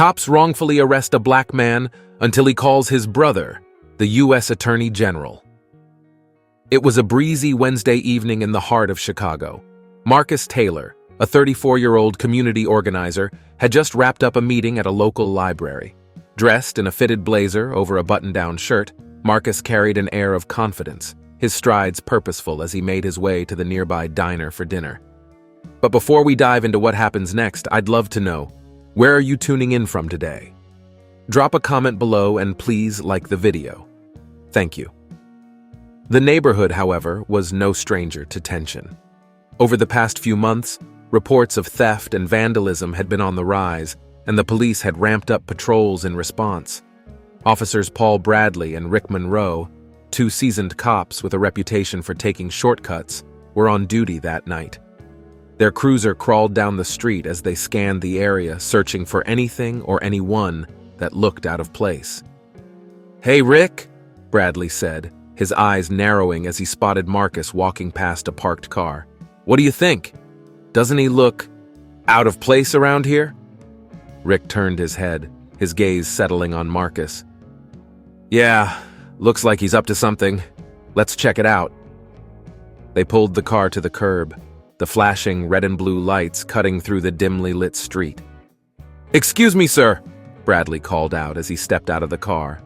Cops wrongfully arrest a black man until he calls his brother, the U.S. Attorney General. It was a breezy Wednesday evening in the heart of Chicago. Marcus Taylor, a 34-year-old community organizer, had just wrapped up a meeting at a local library. Dressed in a fitted blazer over a button-down shirt, Marcus carried an air of confidence, his strides purposeful as he made his way to the nearby diner for dinner. But before we dive into what happens next, I'd love to know, where are you tuning in from today? Drop a comment below and please like the video. Thank you. The neighborhood, however, was no stranger to tension. Over the past few months, reports of theft and vandalism had been on the rise, and the police had ramped up patrols in response. Officers Paul Bradley and Rick Monroe, two seasoned cops with a reputation for taking shortcuts, were on duty that night. Their cruiser crawled down the street as they scanned the area, searching for anything or anyone that looked out of place. "Hey, Rick," Bradley said, his eyes narrowing as he spotted Marcus walking past a parked car. "What do you think? Doesn't he look out of place around here?" Rick turned his head, his gaze settling on Marcus. "Yeah, looks like he's up to something. Let's check it out." They pulled the car to the curb, the flashing red and blue lights cutting through the dimly lit street. "Excuse me, sir," Bradley called out as he stepped out of the car.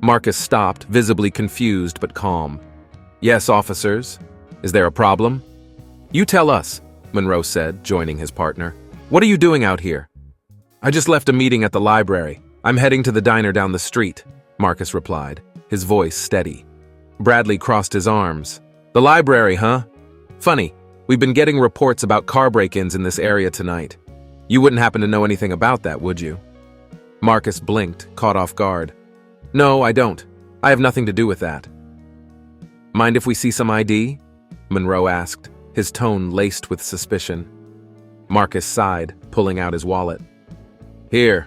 Marcus stopped, visibly confused but calm. "Yes, officers. Is there a problem?" "You tell us," Monroe said, joining his partner. "What are you doing out here?" "I just left a meeting at the library. I'm heading to the diner down the street," Marcus replied, his voice steady. Bradley crossed his arms. "The library, huh? Funny, we've been getting reports about car break-ins in this area tonight. You wouldn't happen to know anything about that, would you?" Marcus blinked, caught off guard. "No, I don't. I have nothing to do with that." "Mind if we see some ID?" Monroe asked, his tone laced with suspicion. Marcus sighed, pulling out his wallet. "Here,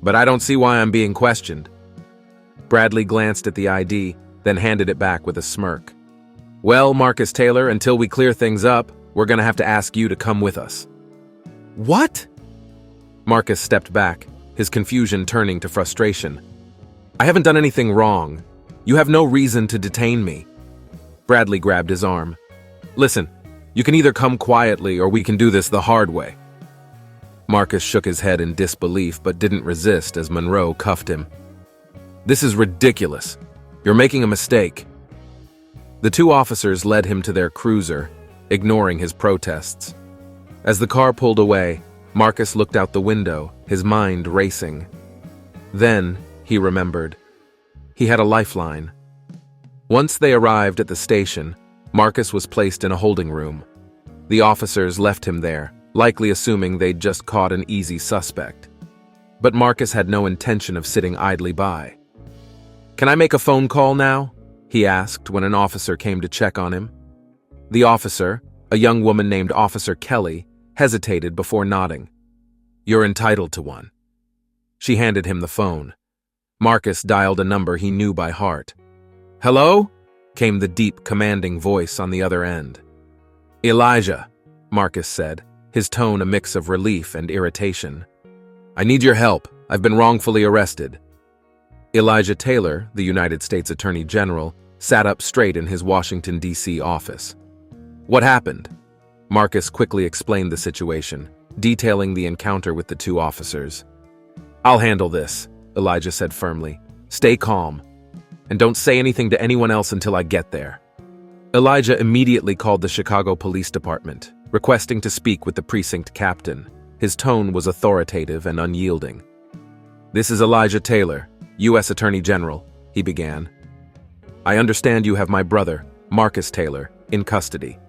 but I don't see why I'm being questioned." Bradley glanced at the ID, then handed it back with a smirk. "Well, Marcus Taylor, until we clear things up, we're gonna have to ask you to come with us." "What?" Marcus stepped back, his confusion turning to frustration. "I haven't done anything wrong. You have no reason to detain me." Bradley grabbed his arm. "Listen, you can either come quietly or we can do this the hard way." Marcus shook his head in disbelief but didn't resist as Monroe cuffed him. "This is ridiculous. You're making a mistake." The two officers led him to their cruiser, ignoring his protests. As the car pulled away, Marcus looked out the window, his mind racing. Then he remembered. He had a lifeline. Once they arrived at the station, Marcus was placed in a holding room. The officers left him there, likely assuming they'd just caught an easy suspect. But Marcus had no intention of sitting idly by. "Can I make a phone call now?" he asked when an officer came to check on him. The officer, a young woman named Officer Kelly, hesitated before nodding. "You're entitled to one." She handed him the phone. Marcus dialed a number he knew by heart. "Hello?" came the deep, commanding voice on the other end. "Elijah," Marcus said, his tone a mix of relief and irritation. "I need your help. I've been wrongfully arrested." Elijah Taylor, the United States Attorney General, sat up straight in his Washington, D.C. office. "What happened?" Marcus quickly explained the situation, detailing the encounter with the two officers. "I'll handle this," Elijah said firmly. "Stay calm. And don't say anything to anyone else until I get there." Elijah immediately called the Chicago Police Department, requesting to speak with the precinct captain. His tone was authoritative and unyielding. "This is Elijah Taylor, U.S. Attorney General," he began. "I understand you have my brother, Marcus Taylor, in custody.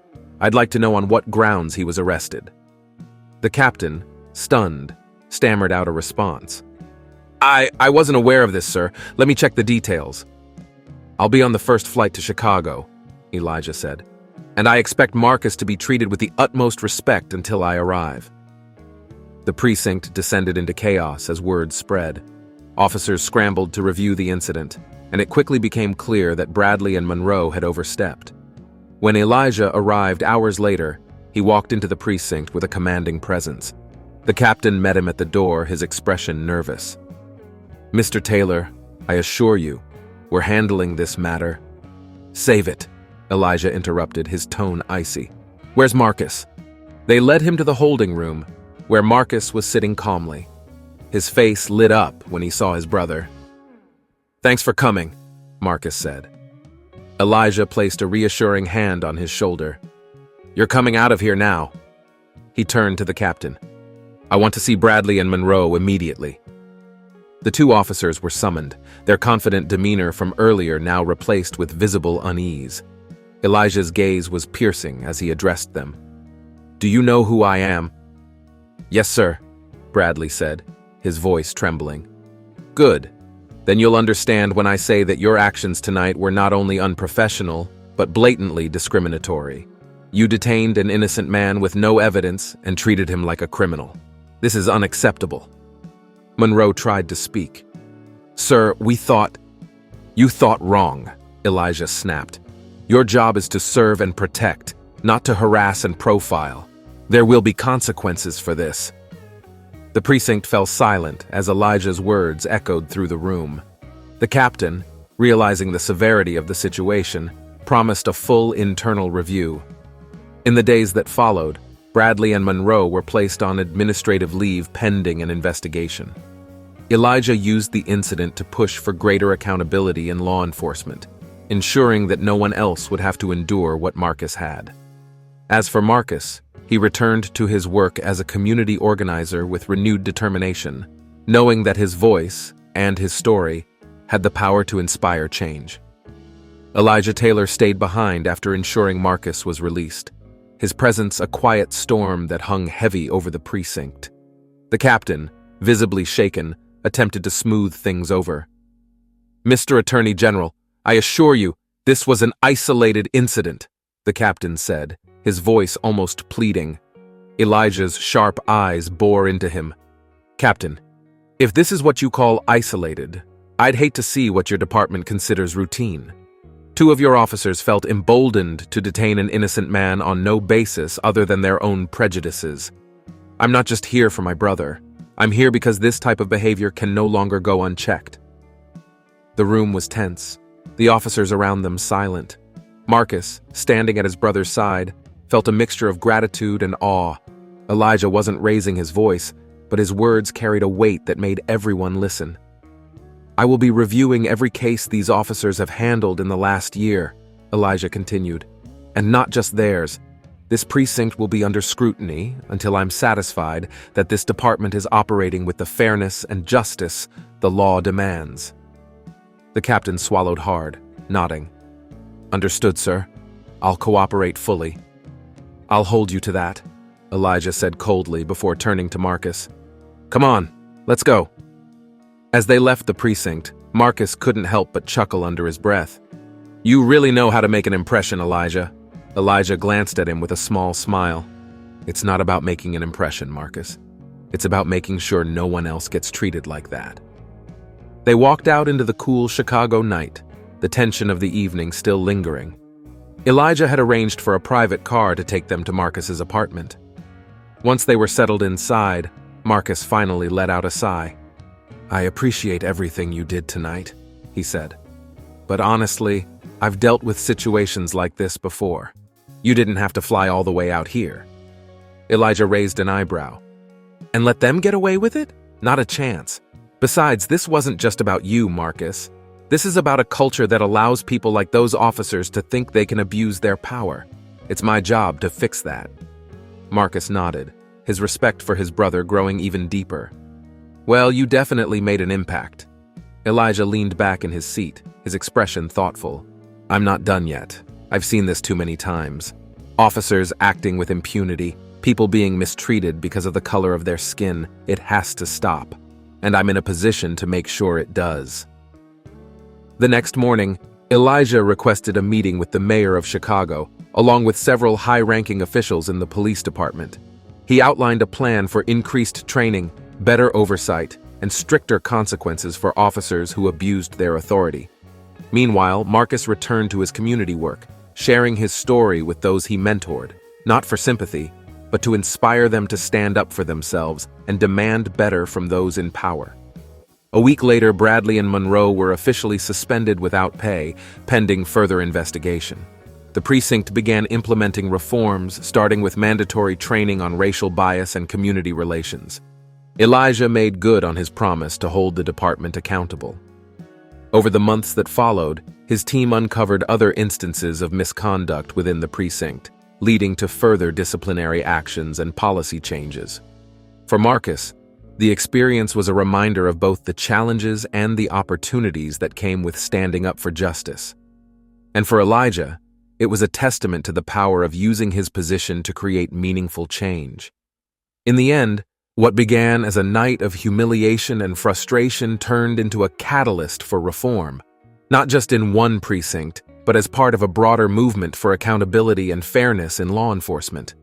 I'd like to know on what grounds he was arrested." The captain, stunned, stammered out a response. I wasn't aware of this, sir. Let me check the details." "I'll be on the first flight to Chicago," Elijah said, "and I expect Marcus to be treated with the utmost respect until I arrive." The precinct descended into chaos as word spread. Officers scrambled to review the incident, and it quickly became clear that Bradley and Monroe had overstepped. When Elijah arrived hours later, he walked into the precinct with a commanding presence. The captain met him at the door, his expression nervous. "Mr. Taylor, I assure you, we're handling this matter." "Save it," Elijah interrupted, his tone icy. "Where's Marcus?" They led him to the holding room, where Marcus was sitting calmly. His face lit up when he saw his brother. "Thanks for coming," Marcus said. Elijah placed a reassuring hand on his shoulder. "You're coming out of here now." He turned to the captain. "I want to see Bradley and Monroe immediately." The two officers were summoned, their confident demeanor from earlier now replaced with visible unease. Elijah's gaze was piercing as he addressed them. "Do you know who I am?" "Yes, sir," Bradley said, his voice trembling. "Good. Then you'll understand when I say that your actions tonight were not only unprofessional, but blatantly discriminatory. You detained an innocent man with no evidence and treated him like a criminal. This is unacceptable." Monroe tried to speak. "Sir, You thought wrong," Elijah snapped. "Your job is to serve and protect, not to harass and profile. There will be consequences for this." The precinct fell silent as Elijah's words echoed through the room. The captain, realizing the severity of the situation, promised a full internal review. In the days that followed, Bradley and Monroe were placed on administrative leave pending an investigation. Elijah used the incident to push for greater accountability in law enforcement, ensuring that no one else would have to endure what Marcus had. As for Marcus, he returned to his work as a community organizer with renewed determination, knowing that his voice and his story had the power to inspire change. Elijah Taylor stayed behind after ensuring Marcus was released, his presence a quiet storm that hung heavy over the precinct. The captain, visibly shaken, attempted to smooth things over. "Mr. Attorney General, I assure you, this was an isolated incident," the captain said, his voice almost pleading. Elijah's sharp eyes bore into him. "Captain, if this is what you call isolated, I'd hate to see what your department considers routine. Two of your officers felt emboldened to detain an innocent man on no basis other than their own prejudices. I'm not just here for my brother. I'm here because this type of behavior can no longer go unchecked." The room was tense, the officers around them silent. Marcus, standing at his brother's side, felt a mixture of gratitude and awe. Elijah wasn't raising his voice, but his words carried a weight that made everyone listen. "I will be reviewing every case these officers have handled in the last year," Elijah continued, "and not just theirs. This precinct will be under scrutiny until I'm satisfied that this department is operating with the fairness and justice the law demands." The captain swallowed hard, nodding. "Understood, sir. I'll cooperate fully." "I'll hold you to that," Elijah said coldly before turning to Marcus. "Come on, let's go." As they left the precinct, Marcus couldn't help but chuckle under his breath. "You really know how to make an impression, Elijah." Elijah glanced at him with a small smile. "It's not about making an impression, Marcus. It's about making sure no one else gets treated like that." They walked out into the cool Chicago night, the tension of the evening still lingering. Elijah had arranged for a private car to take them to Marcus's apartment. Once they were settled inside, Marcus finally let out a sigh. "I appreciate everything you did tonight," he said. "But honestly, I've dealt with situations like this before. You didn't have to fly all the way out here." Elijah raised an eyebrow. "And let them get away with it? Not a chance. Besides, this wasn't just about you, Marcus. This is about a culture that allows people like those officers to think they can abuse their power. It's my job to fix that." Marcus nodded, his respect for his brother growing even deeper. "Well, you definitely made an impact." Elijah leaned back in his seat, his expression thoughtful. "I'm not done yet. I've seen this too many times. Officers acting with impunity, people being mistreated because of the color of their skin. It has to stop. And I'm in a position to make sure it does." The next morning, Elijah requested a meeting with the mayor of Chicago, along with several high-ranking officials in the police department. He outlined a plan for increased training, better oversight, and stricter consequences for officers who abused their authority. Meanwhile, Marcus returned to his community work, sharing his story with those he mentored, not for sympathy, but to inspire them to stand up for themselves and demand better from those in power. A week later, Bradley and Monroe were officially suspended without pay, pending further investigation. The precinct began implementing reforms, starting with mandatory training on racial bias and community relations. Elijah made good on his promise to hold the department accountable. Over the months that followed, his team uncovered other instances of misconduct within the precinct, leading to further disciplinary actions and policy changes. For Marcus, the experience was a reminder of both the challenges and the opportunities that came with standing up for justice. And for Elijah, it was a testament to the power of using his position to create meaningful change. In the end, what began as a night of humiliation and frustration turned into a catalyst for reform, not just in one precinct, but as part of a broader movement for accountability and fairness in law enforcement.